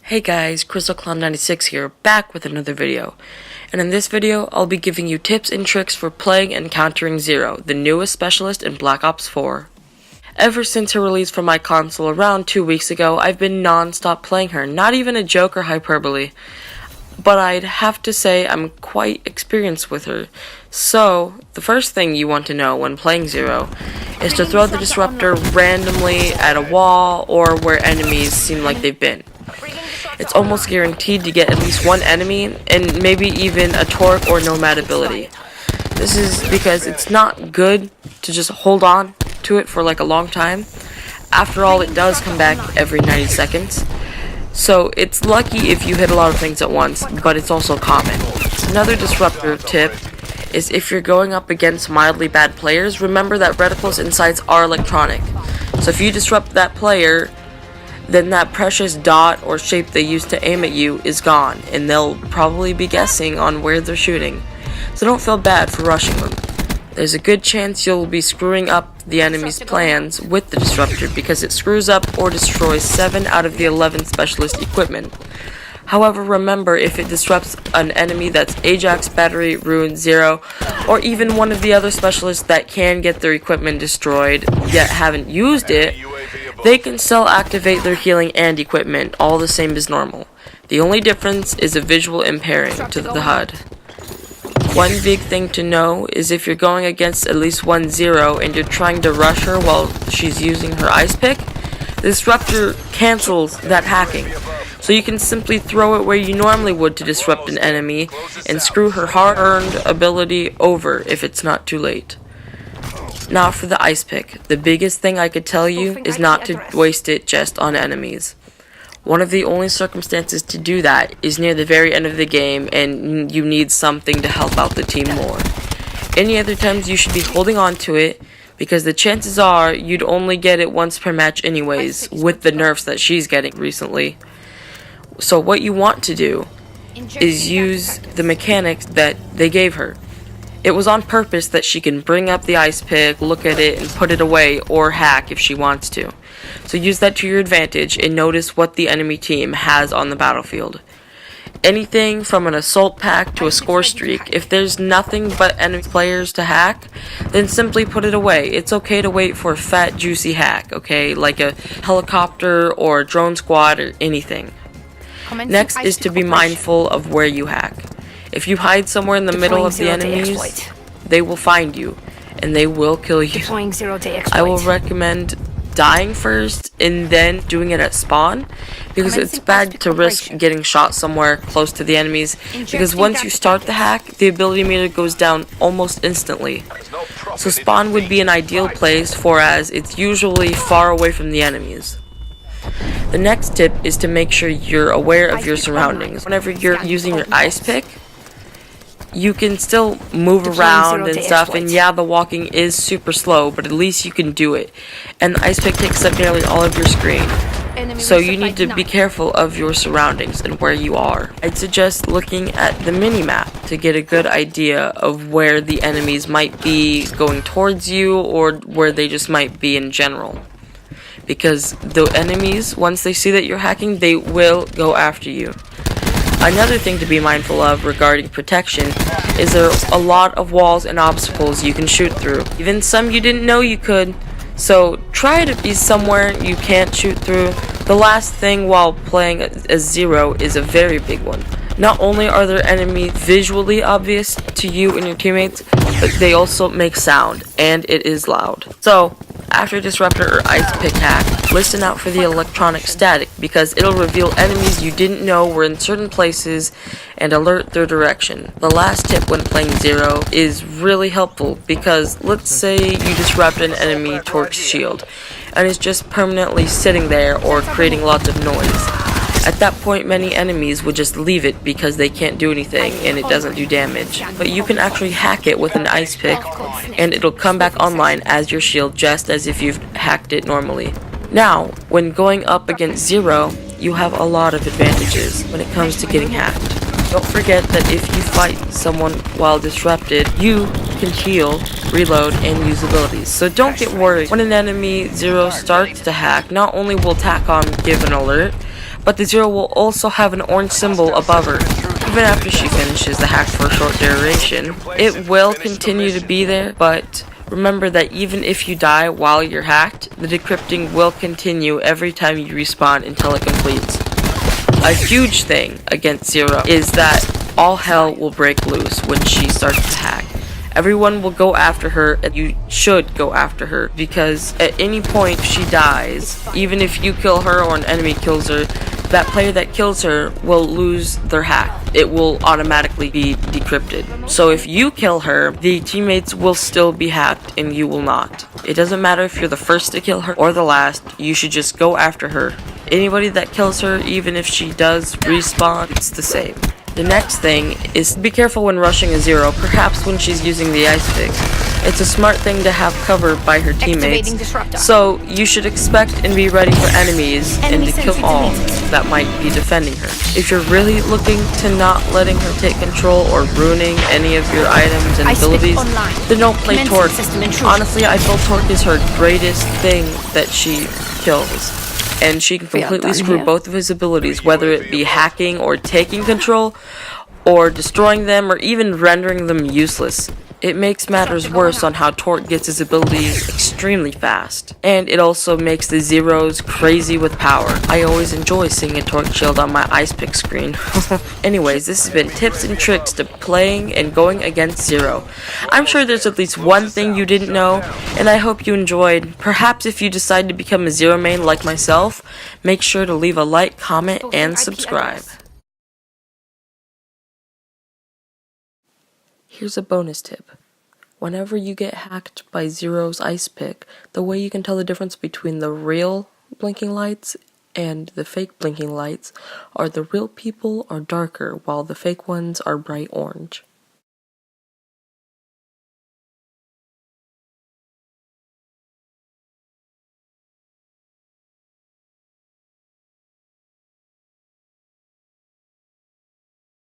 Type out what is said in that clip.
Hey guys, CrystalClown96 here, back with another video. And in this video, I'll be giving you tips and tricks for playing and countering Zero, the newest specialist in Black Ops 4. Ever since her release from my console around 2 weeks ago, I've been non-stop playing her, not even a joke or hyperbole. But I'd have to say I'm quite experienced with her. So, the first thing you want to know when playing Zero is to throw the disruptor randomly at a wall or where enemies seem like they've been. It's almost guaranteed to get at least one enemy, and maybe even a torque or nomad ability. This is because it's not good to just hold on to it for like a long time. After all, it does come back every 90 seconds. So it's lucky if you hit a lot of things at once, but it's also common. Another disruptor tip is if you're going up against mildly bad players, remember that reticles and sights are electronic. So if you disrupt that player, then that precious dot or shape they used to aim at you is gone, and they'll probably be guessing on where they're shooting. So don't feel bad for rushing them. There's a good chance you'll be screwing up the enemy's plans with the disruptor because it screws up or destroys 7 out of the 11 specialist equipment. However, remember, if it disrupts an enemy that's Ajax, Battery, Ruin, Zero, or even one of the other specialists that can get their equipment destroyed yet haven't used it, they can still activate their healing and equipment, all the same as normal. The only difference is a visual impairing to the HUD. One big thing to know is if you're going against at least one Zero and you're trying to rush her while she's using her ice pick, the disruptor cancels that hacking. So you can simply throw it where you normally would to disrupt an enemy and screw her hard-earned ability over if it's not too late. Now for the ice pick, the biggest thing I could tell you is not to waste it just on enemies. One of the only circumstances to do that is near the very end of the game and you need something to help out the team more. Any other times you should be holding on to it because the chances are you'd only get it once per match anyways with the nerfs that she's getting recently. So what you want to do is use the mechanics that they gave her. It was on purpose that she can bring up the ice pick, look at it, and put it away, or hack if she wants to. So use that to your advantage and notice what the enemy team has on the battlefield. Anything from an assault pack to a score streak, if there's nothing but enemy players to hack, then simply put it away. It's okay to wait for a fat, juicy hack, okay? Like a helicopter or a drone squad or anything. Next is to be mindful of where you hack. If you hide somewhere in the middle of the enemies, they will find you, and they will kill you. I will recommend dying first, and then doing it at spawn, because it's bad to risk getting shot somewhere close to the enemies, because once you start the hack, the ability meter goes down almost instantly. So spawn would be an ideal place, for as it's usually far away from the enemies. The next tip is to make sure you're aware of your surroundings. Whenever you're using your ice pick, you can still move around and stuff, and yeah, the walking is super slow, but at least you can do it. And the ice pick takes up nearly all of your screen, so you need to be careful of your surroundings and where you are. I'd suggest looking at the mini-map to get a good idea of where the enemies might be going towards you, or where they just might be in general. Because the enemies, once they see that you're hacking, they will go after you. Another thing to be mindful of regarding protection is there are a lot of walls and obstacles you can shoot through, even some you didn't know you could. So try to be somewhere you can't shoot through. The last thing while playing as Zero is a very big one. Not only are there enemies visually obvious to you and your teammates, but they also make sound, and it is loud. So after disruptor or ice pick hack, listen out for the electronic static because it'll reveal enemies you didn't know were in certain places and alert their direction. The last tip when playing Zero is really helpful because let's say you disrupt an enemy torch shield and it's just permanently sitting there or creating lots of noise. At that point, many enemies would just leave it because they can't do anything and it doesn't do damage. But you can actually hack it with an ice pick and it'll come back online as your shield just as if you've hacked it normally. Now, when going up against Zero, you have a lot of advantages when it comes to getting hacked. Don't forget that if you fight someone while disrupted, you can heal, reload, and use abilities. So don't get worried. When an enemy Zero starts to hack, not only will TACOM give an alert, but the Zero will also have an orange symbol above her. Even after she finishes the hack for a short duration, it will continue to be there, but remember that even if you die while you're hacked, the decrypting will continue every time you respawn until it completes. A huge thing against Zero is that all hell will break loose when she starts to hack. Everyone will go after her, and you should go after her, because at any point she dies, even if you kill her or an enemy kills her, that player that kills her will lose their hack. It will automatically be decrypted. So if you kill her, the teammates will still be hacked and you will not. It doesn't matter if you're the first to kill her or the last, you should just go after her. Anybody that kills her, even if she does respawn, it's the same. The next thing is be careful when rushing a Zero, perhaps when she's using the ice pick. It's a smart thing to have cover by her teammates, so you should expect and be ready for enemies and to kill all that might be defending her. If you're really looking to not letting her take control or ruining any of your items and abilities, then don't play Torque. Honestly, I feel Torque is her greatest thing that she kills, and she can completely screw both of his abilities, whether it be hacking or taking control, or destroying them, or even rendering them useless. It makes matters worse on how Torque gets his abilities extremely fast, and it also makes the Zeros crazy with power. I always enjoy seeing a Torque shield on my ice pick screen. Anyways, this has been tips and tricks to playing and going against Zero. I'm sure there's at least one thing you didn't know, and I hope you enjoyed. Perhaps if you decide to become a Zero main like myself, make sure to leave a like, comment, and subscribe. Here's a bonus tip. Whenever you get hacked by Zero's ice pick, the way you can tell the difference between the real blinking lights and the fake blinking lights are the real people are darker while the fake ones are bright orange.